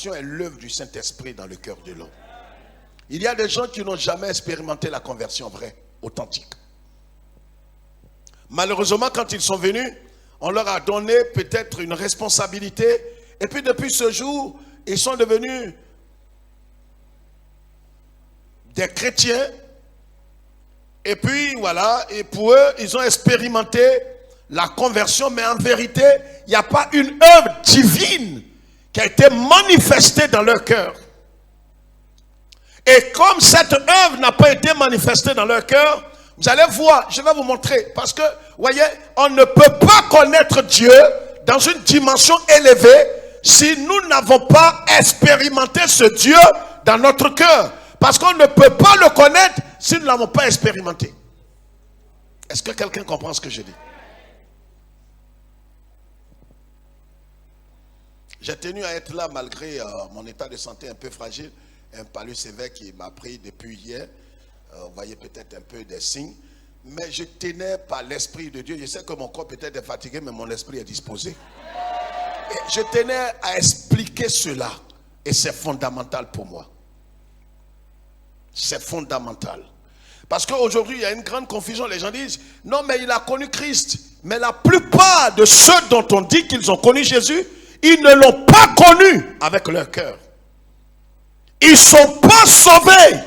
conversion est l'œuvre du Saint-Esprit dans le cœur de l'homme. Il y a des gens qui n'ont jamais expérimenté la conversion vraie, authentique. Malheureusement, quand ils sont venus, on leur a donné peut-être une responsabilité. Et puis depuis ce jour, ils sont devenus des chrétiens. Et puis voilà, et pour eux, ils ont expérimenté la conversion. Mais en vérité, il n'y a pas une œuvre divine qui a été manifestée dans leur cœur. Et comme cette œuvre n'a pas été manifestée dans leur cœur, vous allez voir, je vais vous montrer. Parce que, voyez, on ne peut pas connaître Dieu dans une dimension élevée si nous n'avons pas expérimenté ce Dieu dans notre cœur. Parce qu'on ne peut pas le connaître si nous ne l'avons pas expérimenté. Est-ce que quelqu'un comprend ce que je dis? J'ai tenu à être là malgré mon état de santé un peu fragile. Un palud sévère qui m'a pris depuis hier. Vous voyez peut-être un peu des signes. Mais je tenais par l'Esprit de Dieu. Je sais que mon corps peut-être est fatigué, mais mon esprit est disposé. Et je tenais à expliquer cela. Et c'est fondamental pour moi. C'est fondamental. Parce qu'aujourd'hui, il y a une grande confusion. Les gens disent, non, mais il a connu Christ. Mais la plupart de ceux dont on dit qu'ils ont connu Jésus, ils ne l'ont pas connu avec leur cœur. Ils ne sont pas sauvés.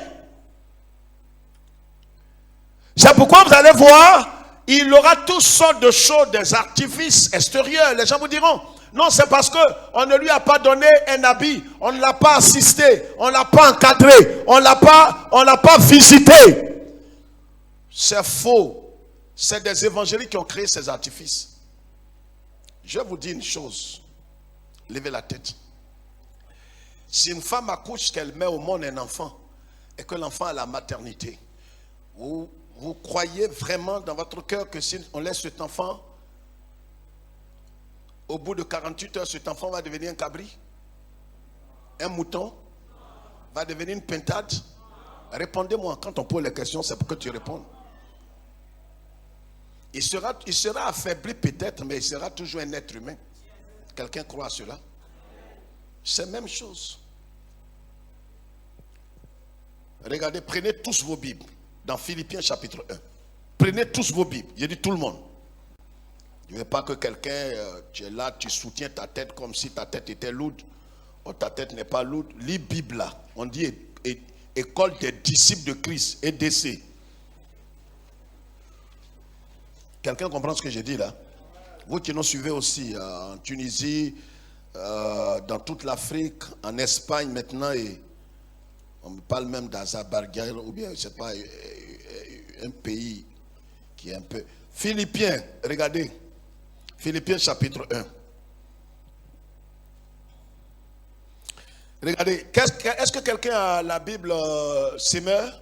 C'est pourquoi vous allez voir, il aura toutes sortes de choses, des artifices extérieurs. Les gens vous diront, non, c'est parce qu'on ne lui a pas donné un habit, on ne l'a pas assisté, on ne l'a pas encadré, on ne l'a pas visité. C'est faux. C'est des évangéliques qui ont créé ces artifices. Je vous dis une chose. Levez la tête. Si une femme accouche, qu'elle met au monde un enfant, et que l'enfant a la maternité, vous croyez vraiment dans votre cœur que si on laisse cet enfant, au bout de 48 heures, cet enfant va devenir un cabri? Un mouton? Va devenir une pintade? Répondez-moi, quand on pose les questions, c'est pour que tu répondes. Il sera affaibli peut-être, mais il sera toujours un être humain. Quelqu'un croit à cela? C'est la même chose. Regardez, prenez tous vos Bibles. Dans Philippiens chapitre 1. Prenez tous vos Bibles. Je dis tout le monde. Je ne veux pas que quelqu'un, tu es là, tu soutiens ta tête comme si ta tête était lourde. Ou ta tête n'est pas lourde. Lis Bible là. On dit école des disciples de Christ, EDC. Quelqu'un comprend ce que j'ai dit là? Vous qui nous suivez aussi en Tunisie, dans toute l'Afrique, en Espagne maintenant, et on me parle même d'Azerbaïdjan, ou bien, je ne sais pas, un pays qui est un peu... Philippiens, regardez. Philippiens chapitre 1. Regardez, est-ce que quelqu'un a la Bible Semeur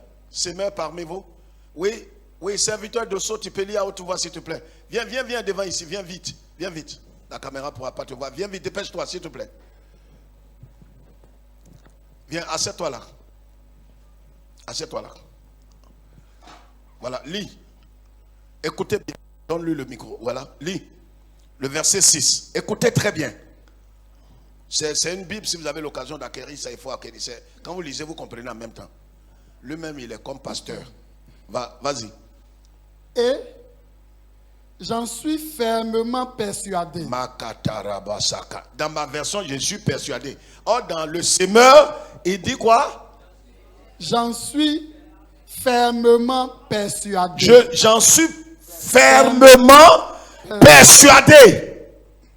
parmi vous? Oui, oui, serviteur de saut, tu peux lire à haute voix s'il te plaît. Viens devant ici, viens vite. La caméra ne pourra pas te voir. Viens vite, dépêche-toi s'il te plaît. Viens, assieds-toi là. Assieds-toi là. Voilà, lis. Écoutez bien. Donne-lui le micro. Voilà, lis. Le verset 6. Écoutez très bien. C'est une Bible, si vous avez l'occasion d'acquérir ça, il faut acquérir. Quand vous lisez, vous comprenez en même temps. Lui-même, il est comme pasteur. Vas-y. Et j'en suis fermement persuadé. Dans ma version, je suis persuadé. Or, dans le semeur, il dit quoi? J'en suis fermement persuadé. J'en suis fermement persuadé.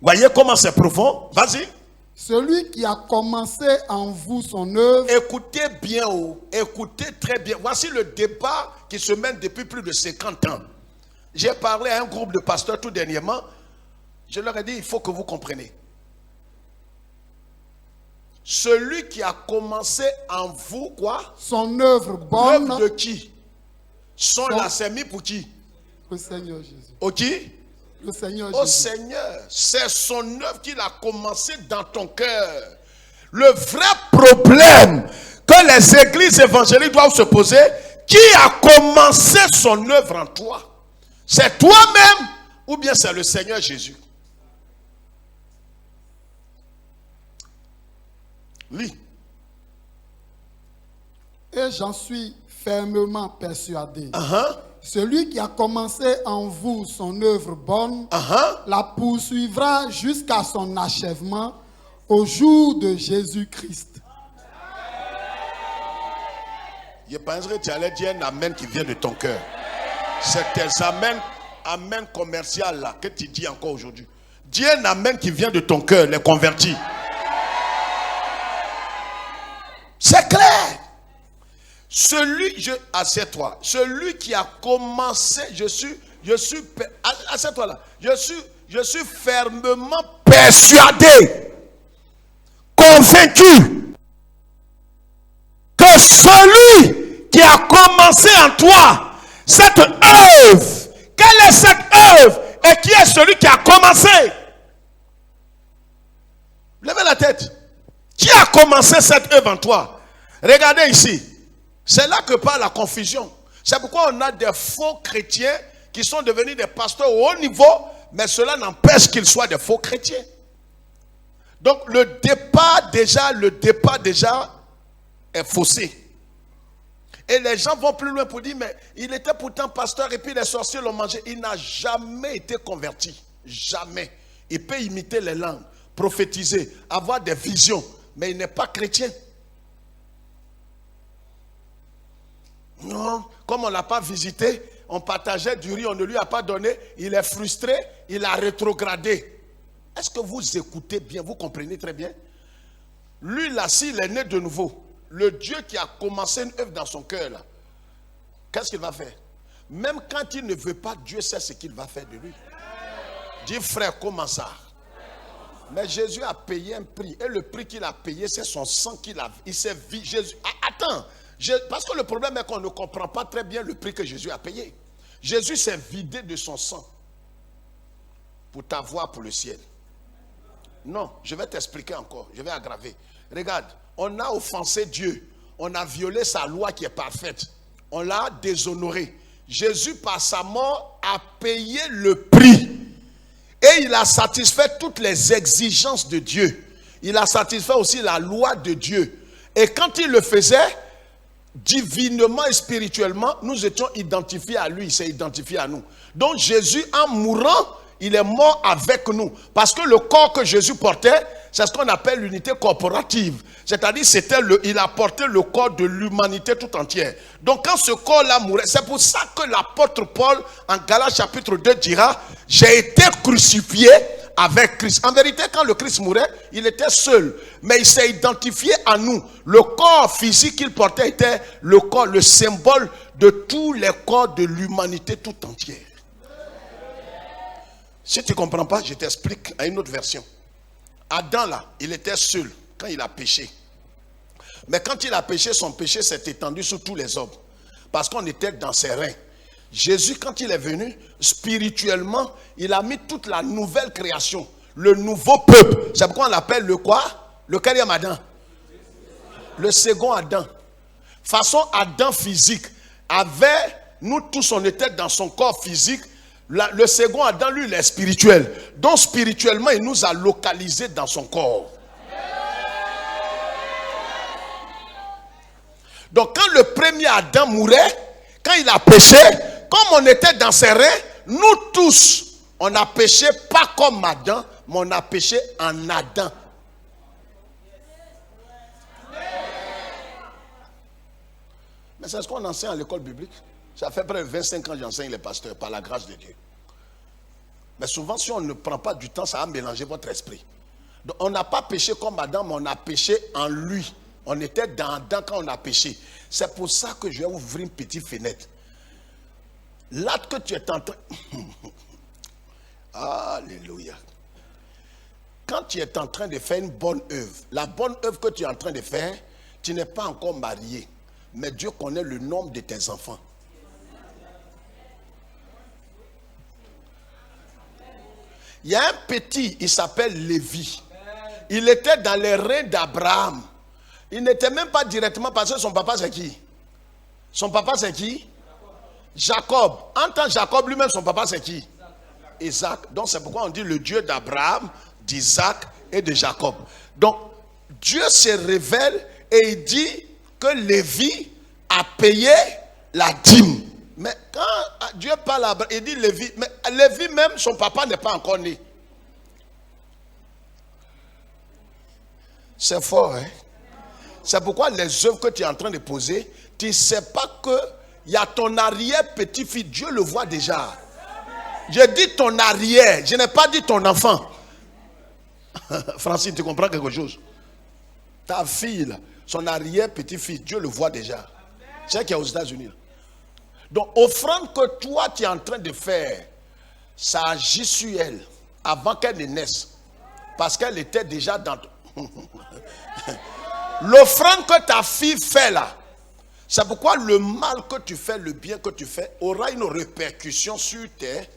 Voyez comment c'est profond? Vas-y. Celui qui a commencé en vous son œuvre. Écoutez bien, écoutez très bien. Voici le débat qui se mène depuis plus de 50 ans. J'ai parlé à un groupe de pasteurs tout dernièrement. Je leur ai dit, il faut que vous compreniez. Celui qui a commencé en vous, quoi? Son œuvre bonne. L'œuvre de qui? Son la s'est mis pour qui? Le Seigneur Jésus. Au qui? Le Seigneur Au Jésus. Seigneur. C'est son œuvre qu'il a commencé dans ton cœur. Le vrai problème que les églises évangéliques doivent se poser, qui a commencé son œuvre en toi? C'est toi-même ou bien c'est le Seigneur Jésus? Lis. Et j'en suis fermement persuadé. Uh-huh. Celui qui a commencé en vous son œuvre bonne, Uh-huh. la poursuivra jusqu'à son achèvement au jour de Jésus-Christ. Je penserais que tu allais dire un amen qui vient de ton cœur. C'est tes amen commercial là que tu dis encore aujourd'hui. Dis un amen qui vient de ton cœur, les convertis. C'est clair. Assieds-toi. Celui qui a commencé, assieds-toi là. Je suis fermement persuadé, convaincu que celui qui a commencé en toi cette œuvre, quelle est cette œuvre et qui est celui qui a commencé? Levez la tête. Qui a commencé cette œuvre en toi? Regardez ici. C'est là que part la confusion. C'est pourquoi on a des faux chrétiens qui sont devenus des pasteurs au haut niveau, mais cela n'empêche qu'ils soient des faux chrétiens. Donc le départ déjà est faussé. Et les gens vont plus loin pour dire, mais il était pourtant pasteur et puis les sorciers l'ont mangé. Il n'a jamais été converti. Jamais. Il peut imiter les langues, prophétiser, avoir des visions, mais il n'est pas chrétien. Non, comme on ne l'a pas visité, on partageait du riz, on ne lui a pas donné, il est frustré, il a rétrogradé. Est-ce que vous écoutez bien, vous comprenez très bien? Lui là, s'il est né de nouveau, le Dieu qui a commencé une œuvre dans son cœur là, qu'est-ce qu'il va faire? Même quand il ne veut pas, Dieu sait ce qu'il va faire de lui. Dis frère, comment ça? Mais Jésus a payé un prix, et le prix qu'il a payé, c'est son sang qu'il a. Il s'est vidé. Jésus, attends. Parce que le problème est qu'on ne comprend pas très bien le prix que Jésus a payé. Jésus s'est vidé de son sang pour t'avoir pour le ciel. Non, je vais t'expliquer encore. Je vais aggraver. Regarde, on a offensé Dieu. On a violé sa loi qui est parfaite. On l'a déshonoré. Jésus, par sa mort, a payé le prix. Et il a satisfait toutes les exigences de Dieu. Il a satisfait aussi la loi de Dieu. Et quand il le faisait, divinement et spirituellement, nous étions identifiés à lui, il s'est identifié à nous. Donc Jésus, en mourant, il est mort avec nous. Parce que le corps que Jésus portait, c'est ce qu'on appelle l'unité corporative. C'est-à-dire, il a porté le corps de l'humanité tout entière. Donc quand ce corps-là mourait, c'est pour ça que l'apôtre Paul, en Galates chapitre 2, dira, j'ai été crucifié avec Christ. En vérité, quand le Christ mourait, il était seul. Mais il s'est identifié à nous. Le corps physique qu'il portait était le corps, le symbole de tous les corps de l'humanité tout entière. Si tu ne comprends pas, je t'explique à une autre version. Adam là, il était seul quand il a péché. Mais quand il a péché, son péché s'est étendu sur tous les hommes. Parce qu'on était dans ses reins. Jésus, quand il est venu, spirituellement, il a mis toute la nouvelle création, le nouveau peuple. C'est pourquoi on l'appelle le quoi? Le quatrième Adam. Le second Adam. Façon Adam physique. Nous tous, on était dans son corps physique. Le second Adam, lui, il est spirituel. Donc, spirituellement, il nous a localisés dans son corps. Donc, quand le premier Adam mourait, quand il a péché, comme on était dans ses reins, nous tous, on a péché pas comme Adam, mais on a péché en Adam. Mais c'est ce qu'on enseigne à l'école biblique. Ça fait près de 25 ans que j'enseigne les pasteurs, par la grâce de Dieu. Mais souvent, si on ne prend pas du temps, ça va mélanger votre esprit. Donc, on n'a pas péché comme Adam, mais on a péché en lui. On était dans Adam quand on a péché. C'est pour ça que je vais ouvrir une petite fenêtre. L'acte que tu es en train... Alléluia. Quand tu es en train de faire une bonne œuvre, la bonne œuvre que tu es en train de faire, tu n'es pas encore marié. Mais Dieu connaît le nombre de tes enfants. Il y a un petit, il s'appelle Lévi. Il était dans les reins d'Abraham. Il n'était même pas directement parce que son papa c'est qui? Son papa c'est qui? Jacob. En tant que Jacob lui-même, son papa c'est qui? Isaac. Donc c'est pourquoi on dit le Dieu d'Abraham, d'Isaac et de Jacob. Donc Dieu se révèle et il dit que Lévi a payé la dîme. Mais quand Dieu parle à Abraham, il dit Lévi, mais Lévi même, son papa n'est pas encore né. C'est fort, hein? C'est pourquoi les œuvres que tu es en train de poser, tu ne sais pas qu'il y a ton arrière-petit-fils, Dieu le voit déjà. J'ai dit ton arrière, je n'ai pas dit ton enfant. Francine, tu comprends quelque chose? Ta fille, là, son arrière-petit-fils, Dieu le voit déjà. C'est qu'il y a aux États-Unis. Donc, offrande que toi tu es en train de faire, ça agit sur elle avant qu'elle ne naisse. Parce qu'elle était déjà dans... L'offrande que ta fille fait là, c'est pourquoi le mal que tu fais, le bien que tu fais, aura une répercussion sur tes...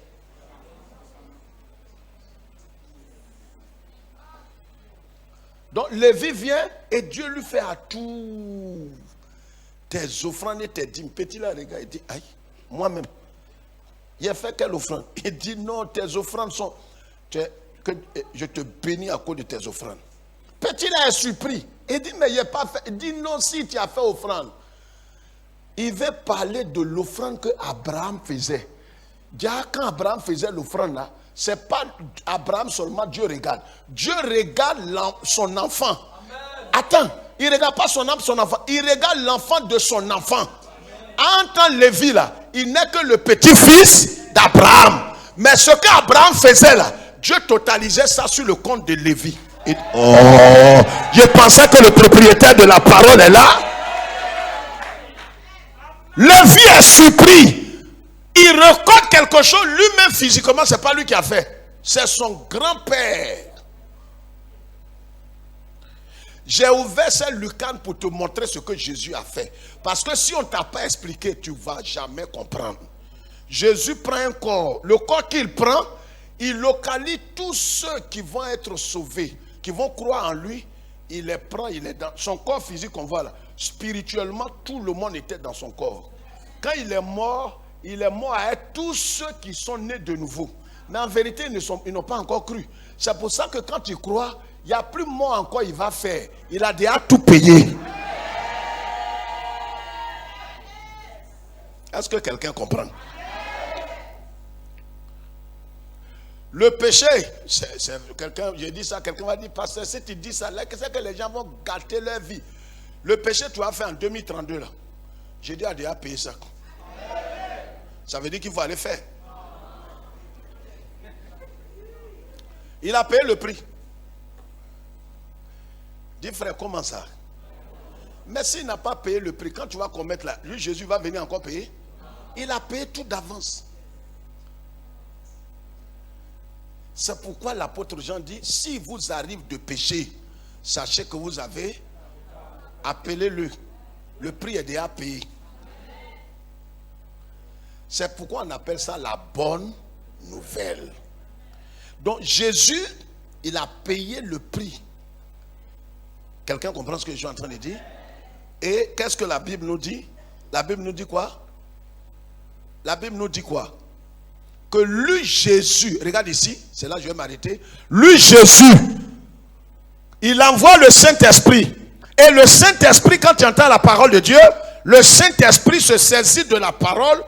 Donc, Lévi vient et Dieu lui fait à tout. Tes offrandes et tes dîmes. Petit là, regarde, il dit, aïe, moi-même, il a fait quelle offrande? Il dit, non, tes offrandes sont... que je te bénis à cause de tes offrandes. Petit là est surpris. Il dit, mais il n'a pas fait. Il dit, non, si tu as fait offrande. Il veut parler de l'offrande que Abraham faisait. Déjà, quand Abraham faisait l'offrande là, ce n'est pas Abraham seulement, Dieu regarde. Dieu regarde son enfant. Attends, il ne regarde pas son enfant, il regarde l'enfant de son enfant. En tant Lévi là, il n'est que le petit-fils d'Abraham. Mais ce qu'Abraham faisait là, Dieu totalisait ça sur le compte de Lévi. Oh, je pensais que le propriétaire de la parole est là. Lévi est surpris. Il reconnaît quelque chose lui-même physiquement, ce n'est pas lui qui a fait. C'est son grand-père. J'ai ouvert cette lucarne pour te montrer ce que Jésus a fait. Parce que si on ne t'a pas expliqué, tu ne vas jamais comprendre. Jésus prend un corps. Le corps qu'il prend, il localise tous ceux qui vont être sauvés, qui vont croire en lui. Il les prend, il est dans son corps physique qu'on voit là. Spirituellement, tout le monde était dans son corps. Quand il est mort à être tous ceux qui sont nés de nouveau. Mais en vérité, ils n'ont pas encore cru. C'est pour ça que quand tu crois, il n'y a plus mort encore, il va faire. Il a déjà tout payé. Est-ce que quelqu'un comprend? Le péché, j'ai dit ça, quelqu'un va dire, pasteur, si tu dis ça, là, qu'est-ce que les gens vont gâter leur vie? Le péché, tu as fait en 2032 là. J'ai dit, déjà payé ça. Ça veut dire qu'il faut aller faire. Il a payé le prix. Dis frère, comment ça? Mais s'il n'a pas payé le prix, quand tu vas commettre là, lui Jésus va venir encore payer. Il a payé tout d'avance. C'est pourquoi l'apôtre Jean dit, si vous arrive de pécher, sachez que vous avez appelé-le. Le prix est déjà payé. C'est pourquoi on appelle ça la bonne nouvelle. Donc Jésus, il a payé le prix. Quelqu'un comprend ce que je suis en train de dire? Et qu'est-ce que la Bible nous dit? La Bible nous dit quoi? La Bible nous dit quoi? Que lui Jésus, regarde ici, c'est là que je vais m'arrêter. Lui Jésus, il envoie le Saint-Esprit. Et le Saint-Esprit, quand tu entends la parole de Dieu, le Saint-Esprit se saisit de la parole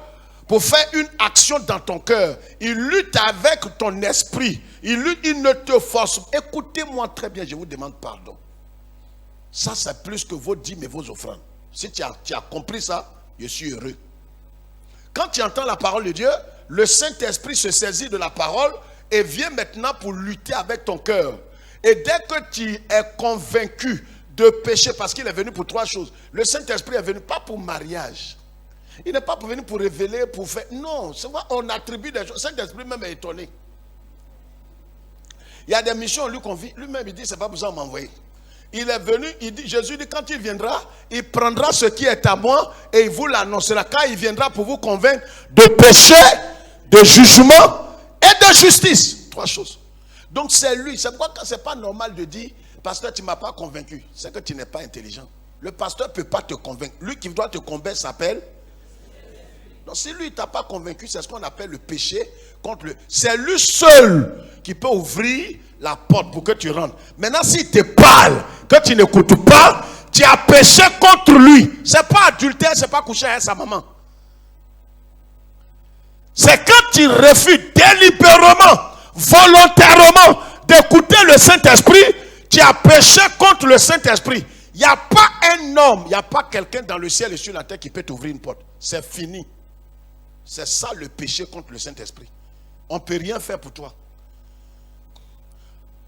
pour faire une action dans ton cœur. Il lutte avec ton esprit. Il ne te force. Écoutez-moi très bien, je vous demande pardon. Ça, c'est plus que vos dîmes et vos offrandes. Si tu as compris ça, je suis heureux. Quand tu entends la parole de Dieu, le Saint-Esprit se saisit de la parole et vient maintenant pour lutter avec ton cœur. Et dès que tu es convaincu de péché, parce qu'il est venu pour trois choses. Le Saint-Esprit est venu pas pour mariage. Il n'est pas venu pour révéler, pour faire. Non, c'est vrai, on attribue des choses. Le Saint-Esprit même est étonné. Il y a des missions, lui, qu'on vit. Lui-même, il dit, c'est pas pour ça qu'on m'a envoyé. Il est venu, il dit, Jésus dit, quand il viendra, il prendra ce qui est à moi et il vous l'annoncera. Quand il viendra pour vous convaincre de péché, de jugement et de justice. Trois choses. Donc c'est lui. C'est pourquoi c'est pas normal de dire, pasteur, tu ne m'as pas convaincu. C'est que tu n'es pas intelligent. Le pasteur ne peut pas te convaincre. Lui qui doit te convaincre s'appelle. Donc si lui ne t'a pas convaincu, c'est ce qu'on appelle le péché contre le. C'est lui seul qui peut ouvrir la porte pour que tu rentres. Maintenant, s'il te parle, que tu n'écoutes pas, tu as péché contre lui. C'est pas adultère, c'est pas coucher avec sa maman. C'est quand tu refuses délibérément, volontairement d'écouter le Saint-Esprit, tu as péché contre le Saint-Esprit. Il n'y a pas un homme, il n'y a pas quelqu'un dans le ciel et sur la terre qui peut t'ouvrir une porte. C'est fini. C'est ça le péché contre le Saint-Esprit. On ne peut rien faire pour toi.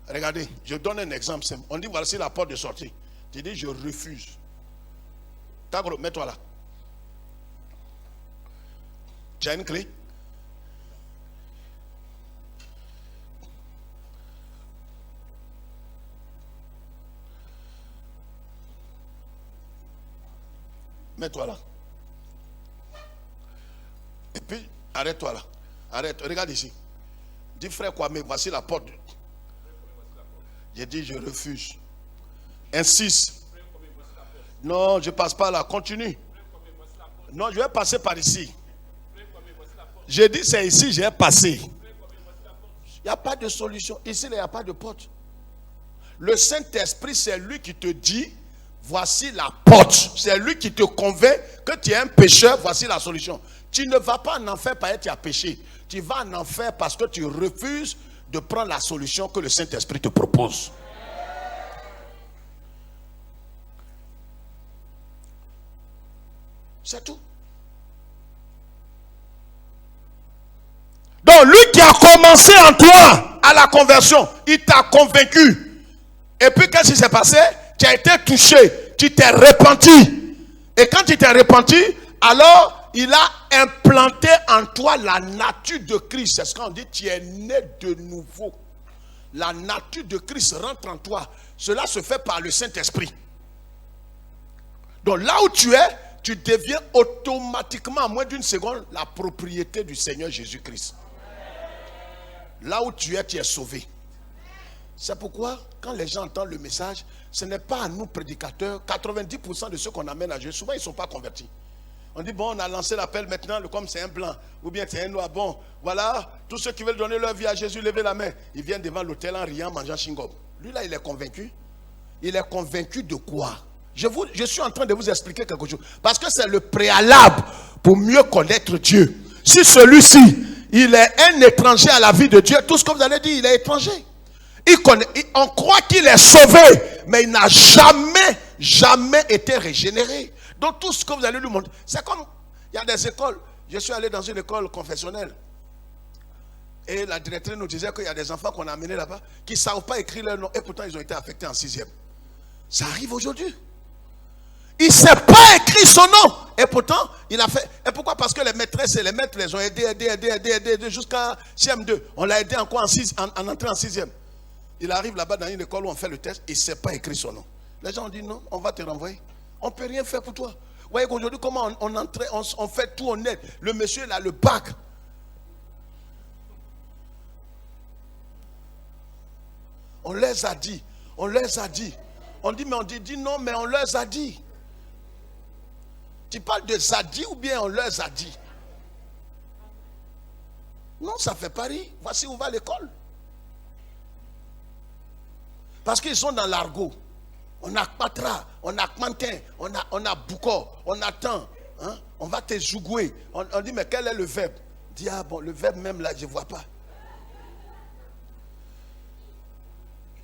Regardez, je donne un exemple simple. On dit voici la porte de sortie. Tu dis je refuse. Tagro, mets-toi là. Tu as une clé? Mets-toi là. Et puis, arrête-toi là. Arrête, regarde ici. Dis frère quoi, mais voici la porte. J'ai dit je refuse. Insiste. Non, je ne passe pas là. Continue. Non, je vais passer par ici. J'ai dit c'est ici, je vais passer. Il n'y a pas de solution. Ici, il n'y a pas de porte. Le Saint-Esprit, c'est lui qui te dit voici la porte. C'est lui qui te convainc que tu es un pécheur. Voici la solution. Tu ne vas pas en enfer parce que tu as péché. Tu vas en enfer parce que tu refuses de prendre la solution que le Saint-Esprit te propose. C'est tout. Donc lui qui a commencé en toi à la conversion, il t'a convaincu. Et puis qu'est-ce qui s'est passé? Tu as été touché, tu t'es repenti. Et quand tu t'es repenti, alors il a implanté en toi la nature de Christ. C'est ce qu'on dit, tu es né de nouveau. La nature de Christ rentre en toi. Cela se fait par le Saint-Esprit. Donc là où tu es, tu deviens automatiquement, en moins d'une seconde, la propriété du Seigneur Jésus-Christ. Là où tu es sauvé. C'est pourquoi, quand les gens entendent le message, ce n'est pas à nous prédicateurs. 90% de ceux qu'on amène à Jésus, souvent ils ne sont pas convertis. On dit, bon, on a lancé l'appel maintenant, comme c'est un blanc, ou bien c'est un noir. Bon, voilà, tous ceux qui veulent donner leur vie à Jésus, levez la main. Ils viennent devant l'autel en riant, mangeant chingom. Lui là, il est convaincu. Il est convaincu de quoi? Je suis en train de vous expliquer quelque chose. Parce que c'est le préalable pour mieux connaître Dieu. Si celui-ci, il est un étranger à la vie de Dieu, tout ce que vous allez dire, il est étranger. On croit qu'il est sauvé, mais il n'a jamais été régénéré. Donc tout ce que vous allez lui montrer, c'est comme, il y a des écoles. Je suis allé dans une école confessionnelle. Et la directrice nous disait qu'il y a des enfants qu'on a amenés là-bas qui ne savent pas écrire leur nom. Et pourtant, ils ont été affectés en 6e. Ça arrive aujourd'hui. Il ne sait pas écrire son nom. Et pourtant, il a fait. Et pourquoi? Parce que les maîtresses et les maîtres les ont aidés jusqu'à CM2. On l'a aidé encore en entrée en 6e. Il arrive là-bas dans une école où on fait le test. Il ne sait pas écrire son nom. Les gens ont dit non, on va te renvoyer. On ne peut rien faire pour toi. Vous voyez qu'aujourd'hui, comment on fait tout honnête. Le monsieur, il a le bac. On les a dit. On les a dit. On dit, mais on dit non, mais on leur a dit. Tu parles de Zadi ou bien on leur a dit? Non, ça fait Paris. Voici où va l'école. Parce qu'ils sont dans l'argot. On a Patra, on a Quentin, on a Boucor, on attend. Hein? On va te jouer. On dit, mais quel est le verbe? On dit, ah bon, le verbe même là, je ne vois pas.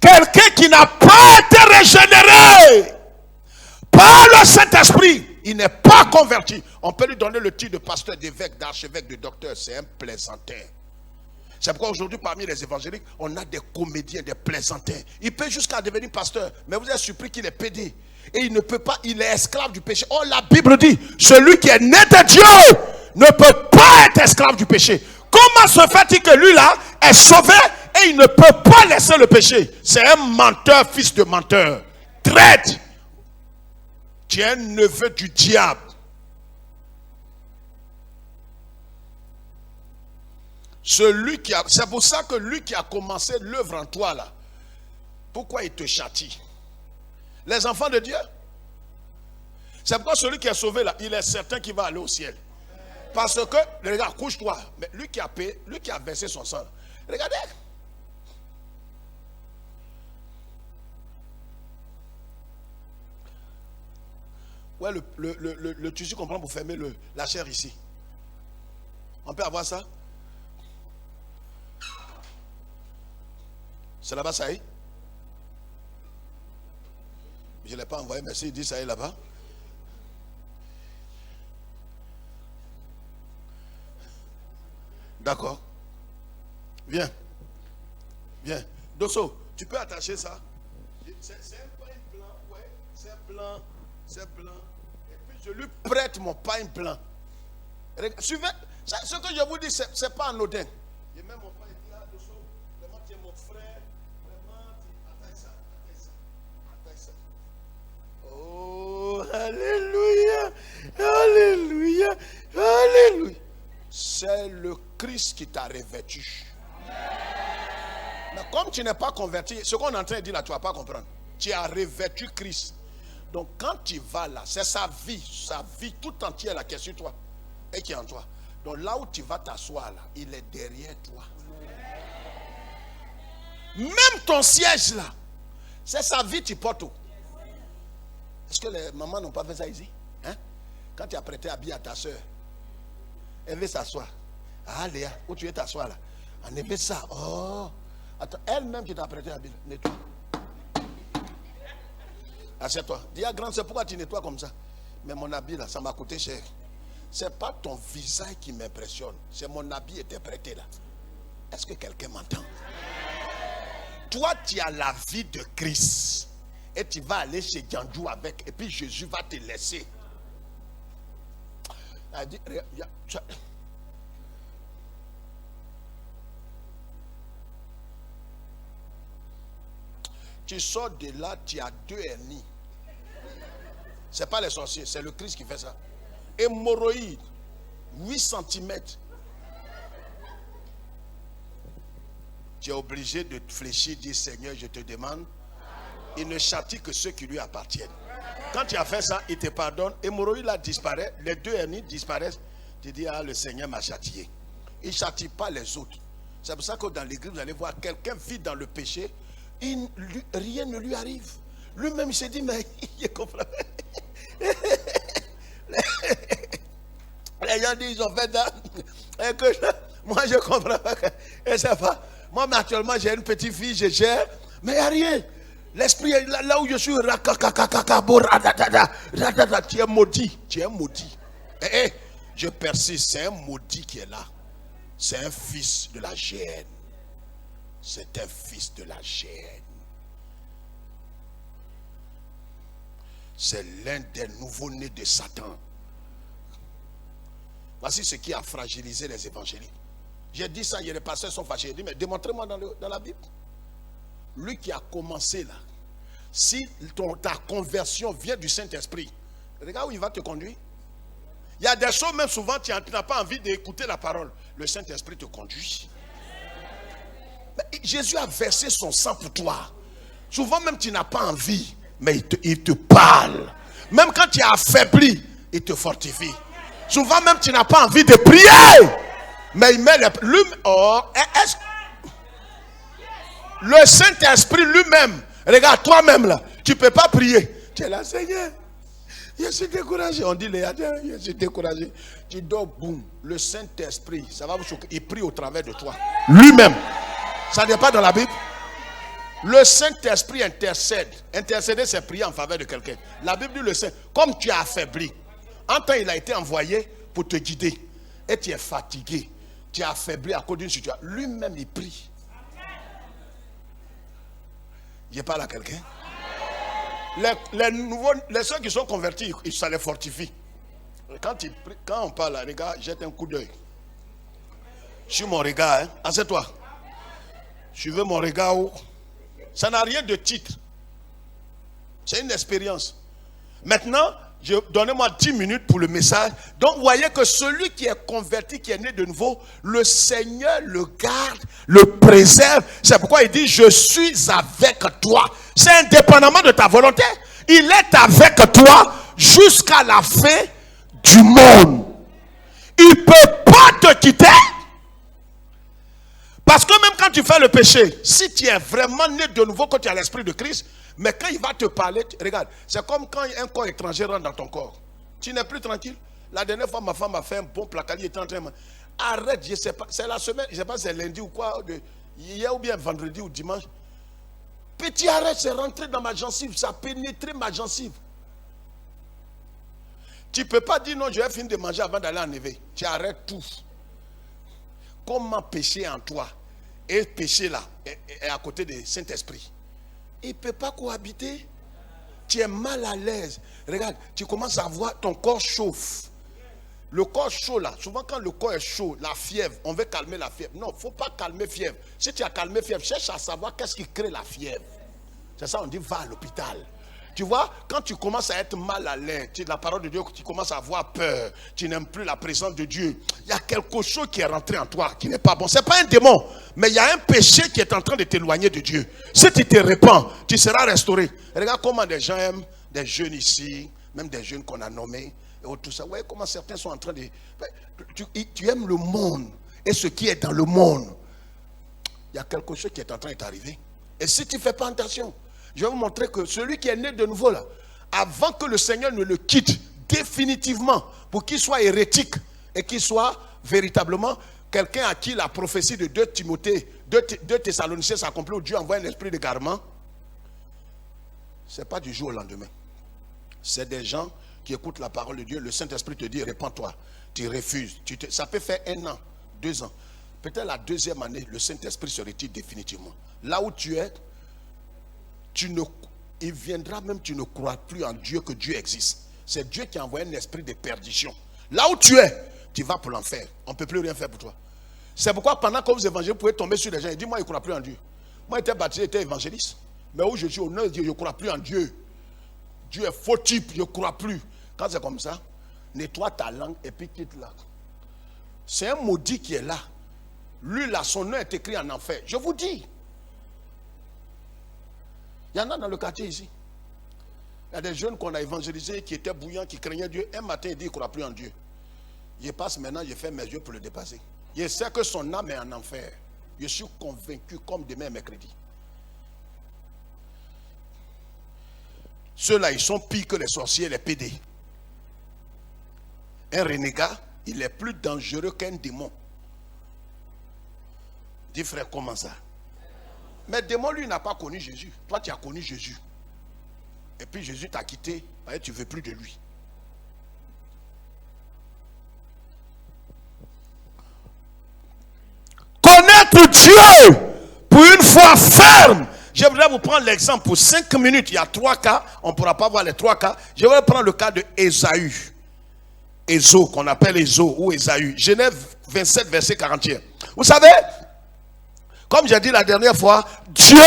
Quelqu'un qui n'a pas été régénéré par le Saint-Esprit, il n'est pas converti. On peut lui donner le titre de pasteur, d'évêque, d'archevêque, de docteur. C'est un plaisantin. C'est pourquoi aujourd'hui, parmi les évangéliques, on a des comédiens, des plaisantins. Il peut jusqu'à devenir pasteur, mais vous êtes surpris qu'il est pédé. Et il ne peut pas, il est esclave du péché. Oh, la Bible dit, celui qui est né de Dieu ne peut pas être esclave du péché. Comment se fait-il que lui là est sauvé et il ne peut pas laisser le péché? C'est un menteur, fils de menteur. Traite. Tu es un neveu du diable. C'est pour ça que lui qui a commencé l'œuvre en toi là, pourquoi il te châtie? Les enfants de Dieu. C'est pourquoi celui qui est sauvé là, il est certain qu'il va aller au ciel. Parce que, regarde, couche-toi. Mais lui qui a payé, lui qui a versé son sang. Regardez. Ouais, le tissu qu'on prend pour fermer la chair ici. On peut avoir ça? C'est là-bas, ça y est? Je ne l'ai pas envoyé, mais s'il dit ça y est là-bas. D'accord. Viens. Viens. Dosso, tu peux attacher ça? C'est un pain blanc, ouais. C'est blanc. C'est blanc. Et puis je lui prête mon pain blanc. Suivez. Ce que je vous dis, ce n'est pas anodin. Je mets mon pain là, Dosso. Vraiment, tu es mon frère. Vraiment, attache ça. Attache ça. Oh, alléluia. Alléluia. Alléluia. C'est le Christ qui t'a revêtu. Mais comme tu n'es pas converti, ce qu'on est en train de dire là, tu ne vas pas comprendre. Tu as revêtu Christ. Donc quand tu vas là, c'est sa vie tout entière là qui est sur toi et qui est en toi. Donc là où tu vas t'asseoir là, il est derrière toi. Même ton siège là, c'est sa vie tu portes. Est-ce que les mamans n'ont pas fait ça ici? Hein? Quand tu as prêté habit à ta soeur, elle veut s'asseoir. Ah Léa, où tu veux t'asseoir là? On avait ça. Oh. Attends, elle-même qui t'a prêté habit, nettoie. Assieds-toi. Dis à grande, c'est pourquoi tu nettoies comme ça. Mais mon habit là, ça m'a coûté cher. C'est pas ton visage qui m'impressionne. C'est mon habit qui était prêté là. Est-ce que quelqu'un m'entend? Toi, tu as la vie de Christ. Et tu vas aller chez Djandjou avec. Et puis Jésus va te laisser. Elle dit, tu sors de là, tu as 2 hernies. Ce n'est pas les sorciers, c'est le Christ qui fait ça. Hémorroïde, 8 cm. Tu es obligé de te fléchir, dire Seigneur, je te demande. Il ne châtie que ceux qui lui appartiennent. Quand tu as fait ça, il te pardonne. Hémorroïde là disparaît, les 2 hernies disparaissent. Tu dis, ah, le Seigneur m'a châtié. Il ne châtie pas les autres. C'est pour ça que dans l'église, vous allez voir, quelqu'un vit dans le péché. Rien ne lui arrive. Lui-même, il s'est dit, mais il comprend. Les gens disent, ils ont fait ça. Et que moi, je comprends pas. Et c'est pas. Moi, mais actuellement, j'ai une petite fille, je gère. Mais il n'y a rien. L'esprit, là où je suis, tu es maudit. Tu es maudit. Je persiste, c'est un maudit qui est là. C'est un fils de la géhenne. C'est un fils de la géhenne. C'est l'un des nouveaux-nés de Satan. Voici ce qui a fragilisé les évangéliques. J'ai dit ça, les pasteurs sont fâchés. J'ai dit, mais démontrez-moi dans la Bible. Lui qui a commencé là, si ta conversion vient du Saint-Esprit, regarde où il va te conduire. Il y a des choses, même souvent, tu n'as pas envie d'écouter la parole. Le Saint-Esprit te conduit. Mais Jésus a versé son sang pour toi. Souvent, même tu n'as pas envie, mais il te parle. Même quand tu es affaibli, il te fortifie. Souvent, même tu n'as pas envie de prier, mais il met le Saint-Esprit lui-même, regarde toi-même là, tu ne peux pas prier. Tu es là, Seigneur, je suis découragé. On dit, je suis découragé. Tu dors, boum. Le Saint-Esprit, ça va vous choquer. Il prie au travers de toi. Lui-même. Ça n'est pas dans la Bible. Le Saint-Esprit intercède. Intercéder, c'est prier en faveur de quelqu'un. La Bible dit le Saint. Comme tu es affaibli, en temps il a été envoyé pour te guider. Et tu es fatigué. Tu es affaibli à cause d'une situation. Lui-même, il prie. Je parle à quelqu'un. Les ceux qui sont convertis, ça les fortifie. Quand on parle, les gars, jette un coup d'œil. Sur mon regard, hein. Assieds-toi. Suivez mon regard. Ça n'a rien de titre. C'est une expérience. Maintenant, donnez-moi 10 minutes pour le message. Donc, vous voyez que celui qui est converti, qui est né de nouveau, le Seigneur le garde, le préserve. C'est pourquoi il dit, je suis avec toi. C'est indépendamment de ta volonté. Il est avec toi jusqu'à la fin du monde. Il ne peut pas te quitter. Parce que même quand quand tu fais le péché, si tu es vraiment né de nouveau, quand tu as l'esprit de Christ, mais quand il va te parler, regarde, c'est comme quand un corps étranger rentre dans ton corps. Tu n'es plus tranquille. La dernière fois, ma femme a fait un bon placard, il était en train de... Arrête, je ne sais pas, c'est la semaine, je ne sais pas si c'est lundi ou quoi, hier ou bien vendredi ou dimanche. Petit, arrête, c'est rentré dans ma gencive, ça a pénétré ma gencive. Tu ne peux pas dire non, je vais finir de manger avant d'aller en éveil. Tu arrêtes tout. Comment pécher en toi et péché là est à côté du Saint-Esprit? Il ne peut pas cohabiter. Tu es mal à l'aise. Regarde, tu commences à voir ton corps chauffe. Le corps chaud là, souvent quand le corps est chaud, la fièvre, on veut calmer la fièvre. Non, il ne faut pas calmer la fièvre. Si tu as calmé la fièvre, cherche à savoir qu'est-ce qui crée la fièvre. C'est ça, on dit va à l'hôpital. Tu vois, quand tu commences à être mal à l'aise, la parole de Dieu, tu commences à avoir peur, tu n'aimes plus la présence de Dieu, il y a quelque chose qui est rentré en toi qui n'est pas bon. Ce n'est pas un démon, mais il y a un péché qui est en train de t'éloigner de Dieu. Si tu te répands, tu seras restauré. Regarde comment des gens aiment, des jeunes ici, même des jeunes qu'on a nommés, et tout ça. Ouais, comment certains sont en train de... Tu aimes le monde et ce qui est dans le monde. Il y a quelque chose qui est en train de t'arriver. Et si tu ne fais pas attention, je vais vous montrer que celui qui est né de nouveau là, avant que le Seigneur ne le quitte définitivement pour qu'il soit hérétique et qu'il soit véritablement quelqu'un à qui la prophétie de 2 Timothée, 2 Thessaloniciens s'accomplit, où Dieu envoie un esprit d'égarement, ce n'est pas du jour au lendemain. C'est des gens qui écoutent la parole de Dieu. Le Saint-Esprit te dit, répands-toi. Tu refuses. Ça peut faire 1 an, 2 ans. Peut-être la 2e année, le Saint-Esprit se retire définitivement. Là où tu es, il viendra même, tu ne crois plus en Dieu, que Dieu existe. C'est Dieu qui a envoyé un esprit de perdition. Là où tu es, tu vas pour l'enfer. On ne peut plus rien faire pour toi. C'est pourquoi pendant que vous évangélisez, vous pouvez tomber sur les gens et dire, moi, je ne crois plus en Dieu. Moi, j'étais baptisé, j'étais évangéliste. Mais où je suis au nom de Dieu, je ne crois plus en Dieu. Dieu est faux type, je ne crois plus. Quand c'est comme ça, nettoie ta langue et puis quitte-la. C'est un maudit qui est là. Lui, là, son nom est écrit en enfer. Je vous dis. Il y en a dans le quartier ici. Il y a des jeunes qu'on a évangélisés qui étaient bouillants, qui craignaient Dieu. Un matin, il dit qu'il ne croit plus en Dieu. Je passe maintenant, je fais mes yeux pour le dépasser. Je sais que son âme est en enfer. Je suis convaincu comme demain mercredi. Ceux-là, ils sont pires que les sorciers et les pédés. Un renégat, il est plus dangereux qu'un démon. Dis frère, comment ça? Mais le démon, lui, n'a pas connu Jésus. Toi, tu as connu Jésus. Et puis Jésus t'a quitté, et tu ne veux plus de lui. Connaître Dieu pour une foi ferme. Je voudrais vous prendre l'exemple pour 5 minutes. Il y a 3 cas. On ne pourra pas voir les 3 cas. Je vais prendre le cas de Ésaü. Ésaü, qu'on appelle Ésaü ou Ésaü. Genèse 27, verset 41. Vous savez, comme j'ai dit la dernière fois, Dieu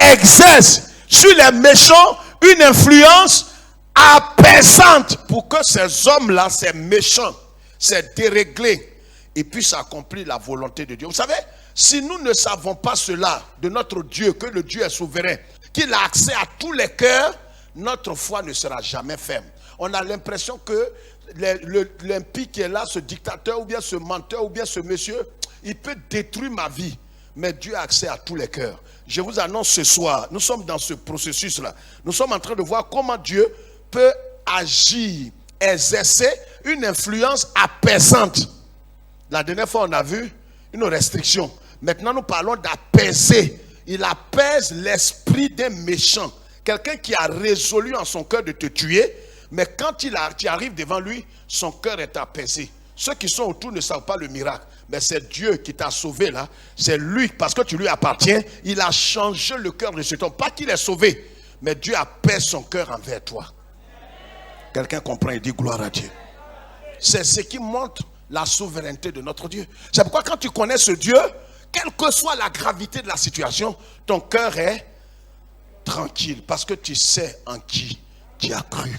exerce sur les méchants une influence apaisante pour que ces hommes-là, ces méchants, ces déréglés, ils puissent accomplir la volonté de Dieu. Vous savez, si nous ne savons pas cela de notre Dieu, que le Dieu est souverain, qu'il a accès à tous les cœurs, notre foi ne sera jamais ferme. On a l'impression que l'impie qui est là, ce dictateur ou bien ce menteur ou bien ce monsieur, il peut détruire ma vie. Mais Dieu a accès à tous les cœurs. Je vous annonce ce soir, nous sommes dans ce processus-là. Nous sommes en train de voir comment Dieu peut agir, exercer une influence apaisante. La dernière fois, on a vu une restriction. Maintenant, nous parlons d'apaiser. Il apaise l'esprit des méchants. Quelqu'un qui a résolu en son cœur de te tuer, mais quand tu arrives devant lui, son cœur est apaisé. Ceux qui sont autour ne savent pas le miracle. Mais c'est Dieu qui t'a sauvé là. C'est lui, parce que tu lui appartiens. Il a changé le cœur de cet homme. Pas qu'il est sauvé, mais Dieu apaise son cœur envers toi. Quelqu'un comprend et dit gloire à Dieu. C'est ce qui montre la souveraineté de notre Dieu. C'est pourquoi quand tu connais ce Dieu, quelle que soit la gravité de la situation, ton cœur est tranquille. Parce que tu sais en qui tu as cru.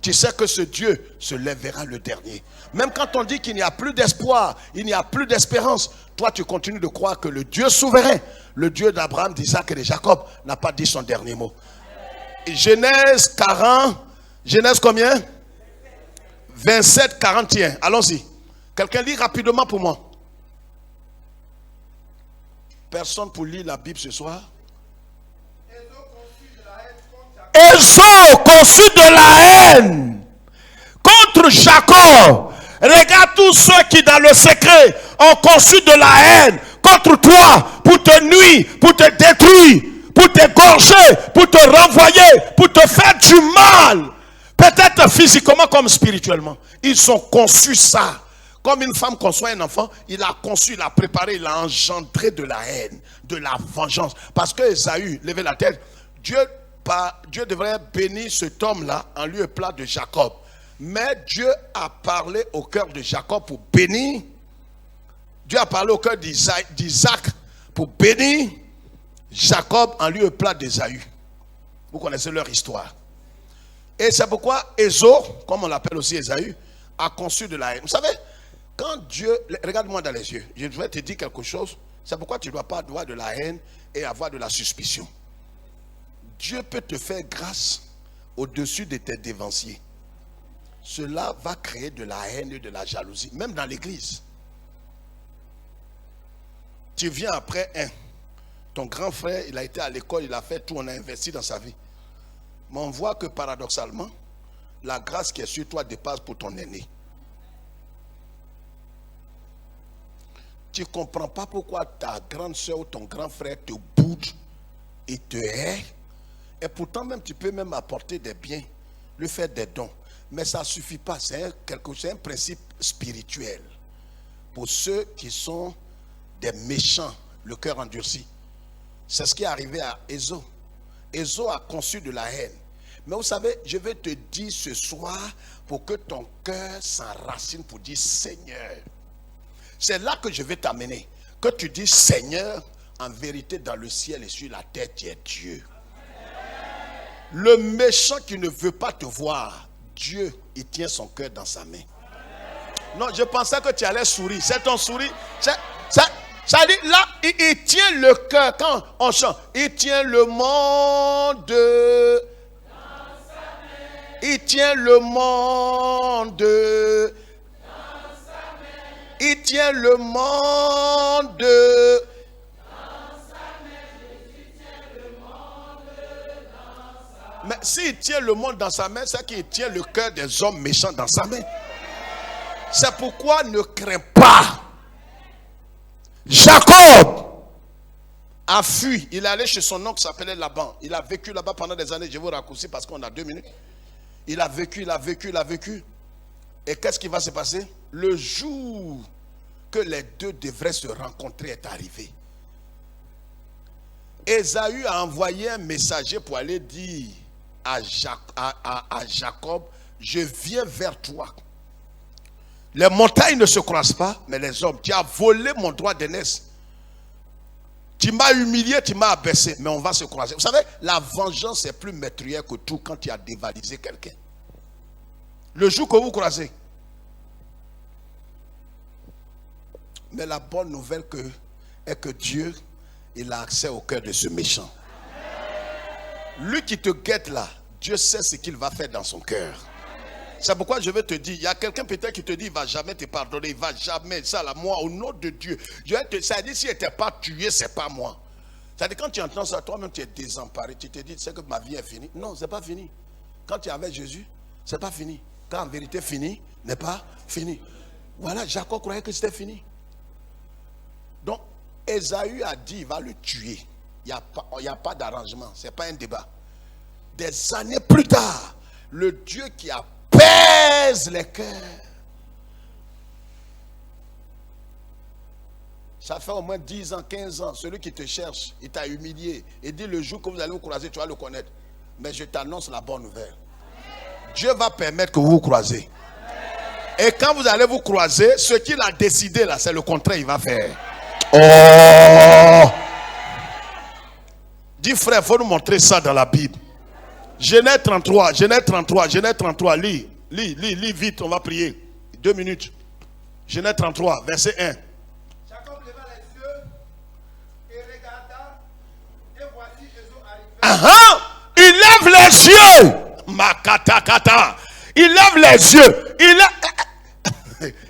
Tu sais que ce Dieu se lèvera le dernier. Même quand on dit qu'il n'y a plus d'espoir, il n'y a plus d'espérance, toi tu continues de croire que le Dieu souverain, le Dieu d'Abraham, d'Isaac et de Jacob, n'a pas dit son dernier mot. Et Genèse 40, Genèse combien? 27, 41. Allons-y. Quelqu'un lit rapidement pour moi. Personne pour lire la Bible ce soir. Ésaü conçut de la haine contre Jacob. Regarde tous ceux qui dans le secret ont conçu de la haine contre toi pour te nuire, pour te détruire, pour t'égorger, pour te renvoyer, pour te faire du mal. Peut-être physiquement comme spirituellement. Ils ont conçu ça. Comme une femme conçoit un enfant, il a conçu, il a préparé, il a engendré de la haine, de la vengeance. Parce que Ésaü, levez la tête, Dieu devrait bénir cet homme-là en lieu plat de Jacob. Mais Dieu a parlé au cœur de Jacob pour bénir. Dieu a parlé au cœur d'Isaac pour bénir Jacob en lieu plat d'Ésaü. Vous connaissez leur histoire. Et c'est pourquoi Ésaü, comme on l'appelle aussi Ésaü, a conçu de la haine. Vous savez, quand Dieu... Regarde-moi dans les yeux. Je vais te dire quelque chose. C'est pourquoi tu ne dois pas avoir de la haine et avoir de la suspicion. Dieu peut te faire grâce au-dessus de tes dévanciers. Cela va créer de la haine et de la jalousie, même dans l'église. Tu viens après ton grand frère, il a été à l'école, il a fait tout, on a investi dans sa vie. Mais on voit que paradoxalement, la grâce qui est sur toi dépasse pour ton aîné. Tu ne comprends pas pourquoi ta grande soeur ou ton grand frère te boude et te hait. Et pourtant même tu peux même apporter des biens, lui faire des dons. Mais ça ne suffit pas, c'est un principe spirituel. Pour ceux qui sont des méchants, le cœur endurci. C'est ce qui est arrivé à Ésaü. Ésaü a conçu de la haine. Mais vous savez, je vais te dire ce soir pour que ton cœur s'enracine pour dire Seigneur. C'est là que je vais t'amener. Que tu dis Seigneur, en vérité dans le ciel et sur la terre, tu es Dieu. Le méchant qui ne veut pas te voir, Dieu, il tient son cœur dans sa main. Non, je pensais que tu allais sourire. C'est ton sourire. Ça dit, là, il tient le cœur. Quand on chante, il tient le monde dans sa main. Il tient le monde dans sa main. Il tient le monde dans sa main. Jésus tient le monde dans sa main. Mais s'il tient le monde dans sa main, c'est qu'il tient le cœur des hommes méchants dans sa main. C'est pourquoi ne crains pas. Jacob a fui. Il est allé chez son oncle qui s'appelait Laban. Il a vécu là-bas pendant des années. Je vais vous raccourcir parce qu'on a 2 minutes. Il a vécu. Et qu'est-ce qui va se passer? Le jour que les deux devraient se rencontrer est arrivé. Ésaü a envoyé un messager pour aller dire à Jacob, je viens vers toi. Les montagnes ne se croisent pas, mais les hommes. Tu as volé mon droit d'aînesse. Tu m'as humilié, tu m'as abaissé, mais on va se croiser. Vous savez, la vengeance est plus meurtrière que tout quand tu as dévalisé quelqu'un. Le jour que vous croisez. Mais la bonne nouvelle est que Dieu, il a accès au cœur de ce méchant. Lui qui te guette là, Dieu sait ce qu'il va faire dans son cœur. C'est pourquoi je vais te dire, il y a quelqu'un peut-être qui te dit, il ne va jamais te pardonner, il ne va jamais, ça là, moi, au nom de Dieu. Ça dit, s'il n'était pas tué, ce n'est pas moi. Ça dit, quand tu entends ça, toi-même, tu es désemparé, tu te dis, tu sais que ma vie est finie. Non, ce n'est pas fini. Quand tu es avec Jésus, ce n'est pas fini. Quand en vérité, fini n'est pas fini. Voilà, Jacob croyait que c'était fini. Donc, Ésaü a dit, il va le tuer. Il n'y a pas d'arrangement, ce n'est pas un débat. Des années plus tard, le Dieu qui a pèse les cœurs. Ça fait au moins 10 ans, 15 ans. Celui qui te cherche, il t'a humilié. Et dit le jour que vous allez vous croiser, tu vas le connaître. Mais je t'annonce la bonne nouvelle. Dieu va permettre que vous vous croisez. Et quand vous allez vous croiser, ce qu'il a décidé là, c'est le contraire qu'il va faire. Oh! Dis frère, il faut nous montrer ça dans la Bible. Genèse 33, lis vite, on va prier. 2 minutes. Genèse 33, verset 1. Jacob leva les yeux et regarda, et voici Ésaü arrivait. Il lève les yeux. Makatakata. Il lève les yeux.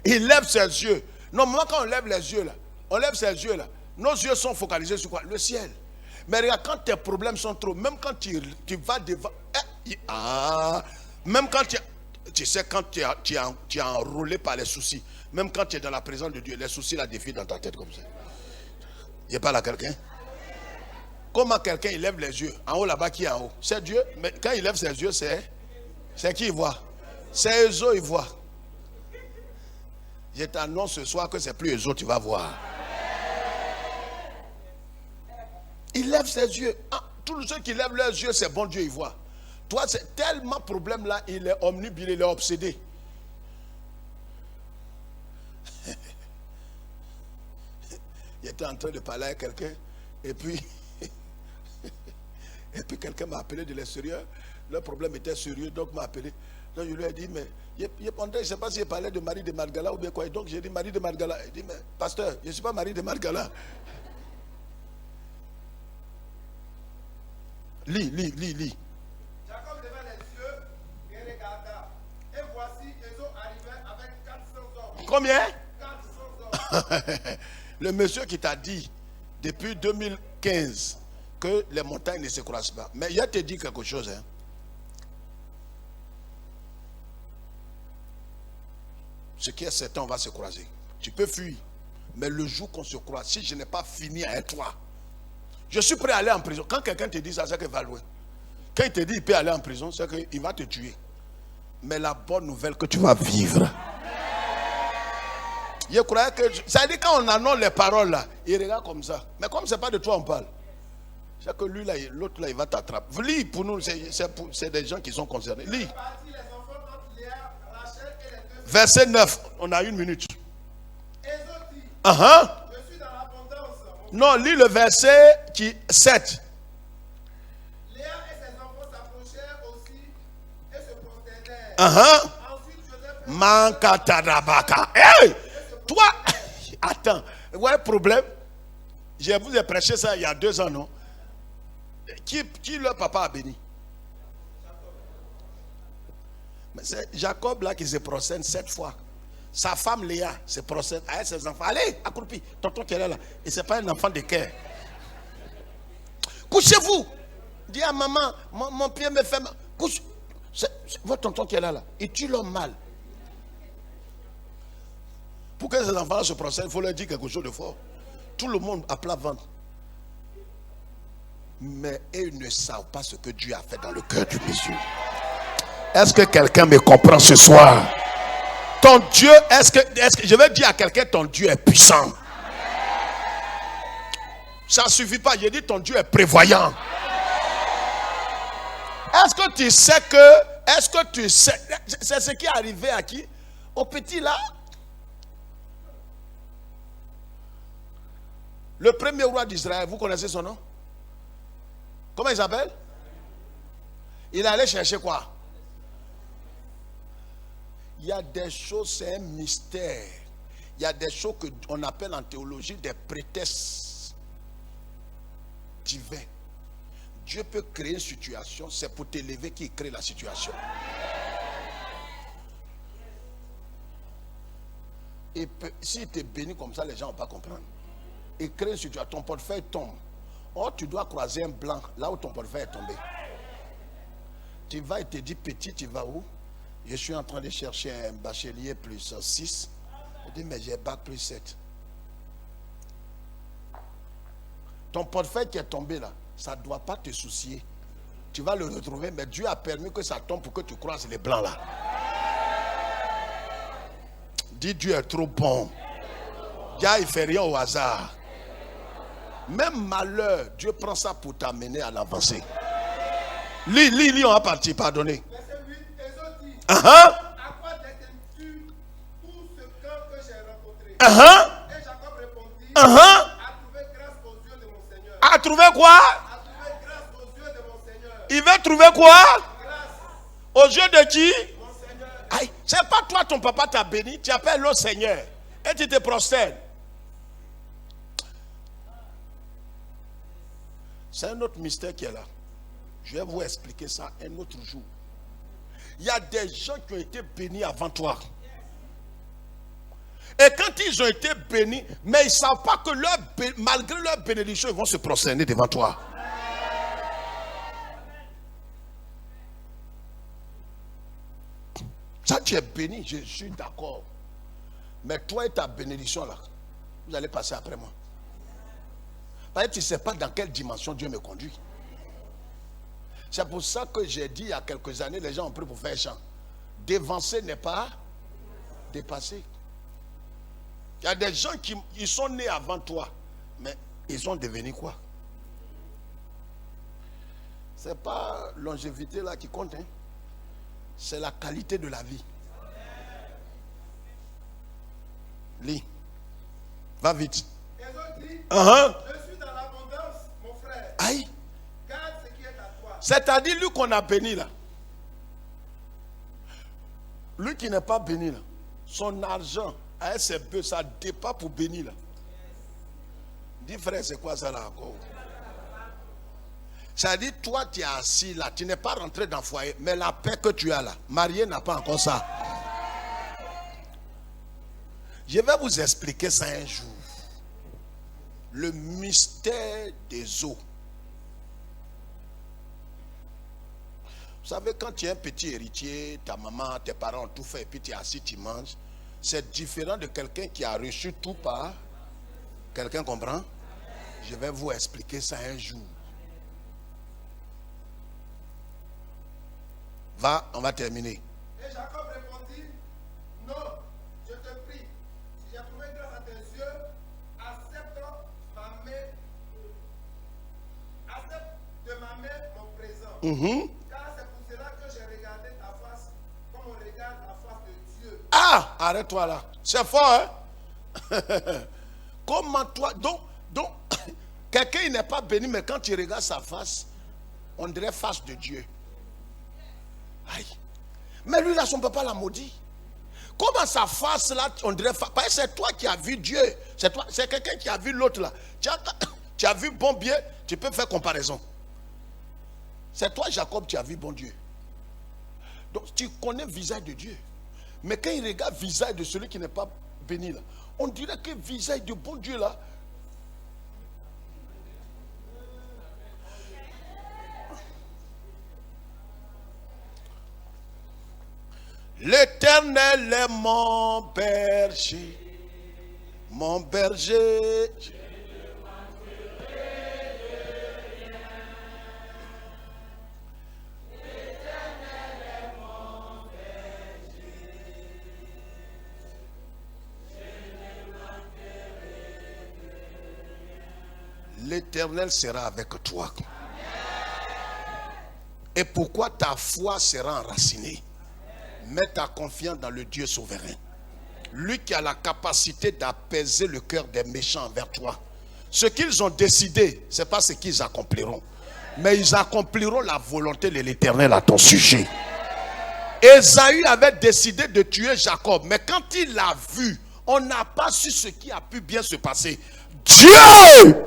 Il lève ses yeux. Normalement, quand on lève les yeux là, on lève ses yeux là. Nos yeux sont focalisés sur quoi? Le ciel. Mais regarde, quand tes problèmes sont trop, même quand tu vas devant... même quand tu sais, quand tu es enrôlé par les soucis, même quand tu es dans la présence de Dieu, les soucis la défient dans ta tête comme ça. Il n'y a pas là quelqu'un? Comment quelqu'un il lève les yeux? En haut là-bas, qui est en haut? C'est Dieu. Mais quand il lève ses yeux, c'est qui il voit? C'est eux autres, il voit. Je t'annonce ce soir que c'est plus eux autres, tu vas voir. Il lève ses yeux. Tous ceux qui lèvent leurs yeux, c'est bon Dieu, il voit. Toi, c'est tellement problème là, il est omnibule, il est obsédé. J'étais en train de parler à quelqu'un, et puis quelqu'un m'a appelé de l'extérieur. Le problème était sérieux, donc m'a appelé. Donc je lui ai dit, mais je ne sais pas si il parlait de Marie de Magdala ou bien quoi. Donc j'ai dit Marie de Magdala. Il dit, mais pasteur, je ne suis pas Marie de Magdala. Lis. Jacob leva les yeux et regarda. Et voici, Ésaü arrivait avec 400 hommes. Combien? 400 hommes. Le monsieur qui t'a dit depuis 2015 que les montagnes ne se croisent pas. Mais il te dit quelque chose. Hein. Ce qui est certain, on va se croiser. Tu peux fuir. Mais le jour qu'on se croise, si je n'ai pas fini avec toi, je suis prêt à aller en prison. Quand quelqu'un te dit ça, c'est qu'il va loin. Quand il te dit qu'il peut aller en prison, c'est qu'il va te tuer. Mais la bonne nouvelle que tu vas vivre. Je croyais que... Ça dit quand on annonce les paroles là, il regarde comme ça. Mais comme ce n'est pas de toi on parle. C'est que lui là, l'autre là, il va t'attraper. Lis pour nous, c'est des gens qui sont concernés. Lis. Verset 9, on a 1 minute. Ésaü dit, je suis dans l'abondance. Non, lis le verset 7. Léa et ses enfants s'approchèrent aussi et se prosternèrent. Ensuite, Joseph Mankatarabaka. Hey! Toi, attends, ouais, problème. Je vous ai prêché ça il y a 2 ans, non? Qui leur papa a béni? Mais c'est Jacob là qui se prosterne 7 fois. Sa femme Léa se prosterne avec ses enfants. Allez, accroupi, tonton qui est là. Et ce n'est pas un enfant de cœur. Couchez-vous. Dis à maman, mon pied me fait mal. Couche. C'est votre tonton qui est là. Il tue l'homme mal. Pour que ces enfants se prosternent, il faut leur dire quelque chose de fort. Tout le monde à plat ventre. Mais ils ne savent pas ce que Dieu a fait dans le cœur du monsieur. Est-ce que quelqu'un me comprend ce soir? Ton Dieu, est-ce que je vais dire à quelqu'un, ton Dieu est puissant. Ça ne suffit pas, j'ai dit ton Dieu est prévoyant. Est-ce que tu sais, c'est ce qui est arrivé à qui? Au petit là. Le premier roi d'Israël, vous connaissez son nom? Comment il s'appelle? Il allait chercher quoi? Il y a des choses, c'est un mystère. Il y a des choses qu'on appelle en théologie des prétextes divins. Dieu peut créer une situation, c'est pour t'élever qu'il crée la situation. Et s'il te bénit comme ça, les gens ne vont pas comprendre. Et crée une situation, ton portefeuille tombe. Or, tu dois croiser un blanc là où ton portefeuille est tombé. Tu vas et te dis, petit, tu vas où? Je suis en train de chercher un bachelier plus 6. Je dis, mais j'ai bac plus 7. Ton portefeuille qui est tombé là, ça ne doit pas te soucier. Tu vas le retrouver, mais Dieu a permis que ça tombe pour que tu croises les blancs là. Dis, Dieu est trop bon. Dieu, il ne fait rien au hasard. Même malheur, Dieu prend ça pour t'amener à l'avancée. Lis, on va partir, pardonnez. Verset 8, Ésaü dit, à quoi détends-tu tout ce camp que j'ai rencontré? Et Jacob répondit, à trouver grâce aux yeux de mon Seigneur. À trouver quoi? À trouver grâce aux yeux de mon Seigneur. Il veut trouver quoi? Grâce, Aux yeux de qui? mon Seigneur. Aïe, c'est pas toi, ton papa t'a béni, tu appelles le Seigneur et tu te prosternes. C'est un autre mystère qui est là. Je vais vous expliquer ça un autre jour. Il y a des gens qui ont été bénis avant toi. Et quand ils ont été bénis, mais ils ne savent pas que malgré leur bénédiction, ils vont se prosterner devant toi. Ça, tu es béni, je suis d'accord. Mais toi et ta bénédiction là, vous allez passer après moi. Parce que tu ne sais pas dans quelle dimension Dieu me conduit. C'est pour ça que j'ai dit il y a quelques années, les gens ont pris pour faire chant. Dévancer n'est pas dépasser. Il y a des gens qui ils sont nés avant toi, mais ils sont devenus quoi? Ce n'est pas longévité là qui compte, hein? C'est la qualité de la vie. Lis. Va vite. Ils ont dit, Uh-huh. je suis dans l'abondance, mon frère. Aïe. Garde ce qui est à toi. C'est-à-dire lui qu'on a béni là. Lui qui n'est pas béni là. Son argent à ses bœufs, ça dépasse pour bénir là. Dis frère, c'est quoi ça là encore? Ça dit, toi tu es assis là, tu n'es pas rentré dans le foyer, mais la paix que tu as là, marié n'a pas encore ça. Je vais vous expliquer ça un jour. Le mystère des eaux. Vous savez, quand tu es un petit héritier, ta maman, tes parents ont tout fait, et puis tu es assis, tu manges, c'est différent de quelqu'un qui a reçu tout par. Quelqu'un comprend? Je vais vous expliquer ça un jour. Va, on va terminer. Et Jacob répondit, non, je te prie, si j'ai trouvé grâce à tes yeux, accepte de ma main mon présent. Car c'est pour cela que j'ai regardé ta face comme on regarde la face de Dieu. Ah, arrête-toi là. C'est fort, hein? Comment toi, donc quelqu'un il n'est pas béni, mais quand tu regardes sa face, on dirait face de Dieu. Aïe. Mais lui là, son papa l'a maudit. Comment sa face là, on dirait face? Parce que c'est toi qui as vu Dieu. C'est quelqu'un qui a vu l'autre là. Tu as vu bon Dieu, tu peux faire comparaison. C'est toi, Jacob, tu as vu bon Dieu. Donc tu connais le visage de Dieu. Mais quand il regarde le visage de celui qui n'est pas béni là, on dirait que le visage de bon Dieu là. L'Éternel est mon berger, mon berger. L'Éternel sera avec toi. Et pourquoi ta foi sera enracinée? Mets ta confiance dans le Dieu souverain. Lui qui a la capacité d'apaiser le cœur des méchants envers toi. Ce qu'ils ont décidé, ce n'est pas ce qu'ils accompliront. Mais ils accompliront la volonté de l'Éternel à ton sujet. Ésaü avait décidé de tuer Jacob. Mais quand il l'a vu, on n'a pas su ce qui a pu bien se passer. Dieu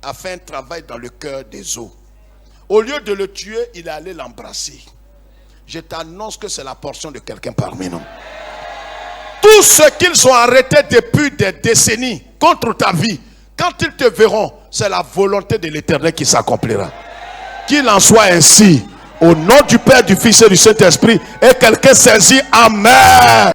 a fait un travail dans le cœur des eaux. Au lieu de le tuer, il est allé l'embrasser. Je t'annonce que c'est la portion de quelqu'un parmi nous. Tout ce qu'ils ont arrêté depuis des décennies contre ta vie, quand ils te verront, c'est la volonté de l'Éternel qui s'accomplira. Qu'il en soit ainsi. Au nom du Père, du Fils et du Saint-Esprit. Et quelqu'un saisit. Amen.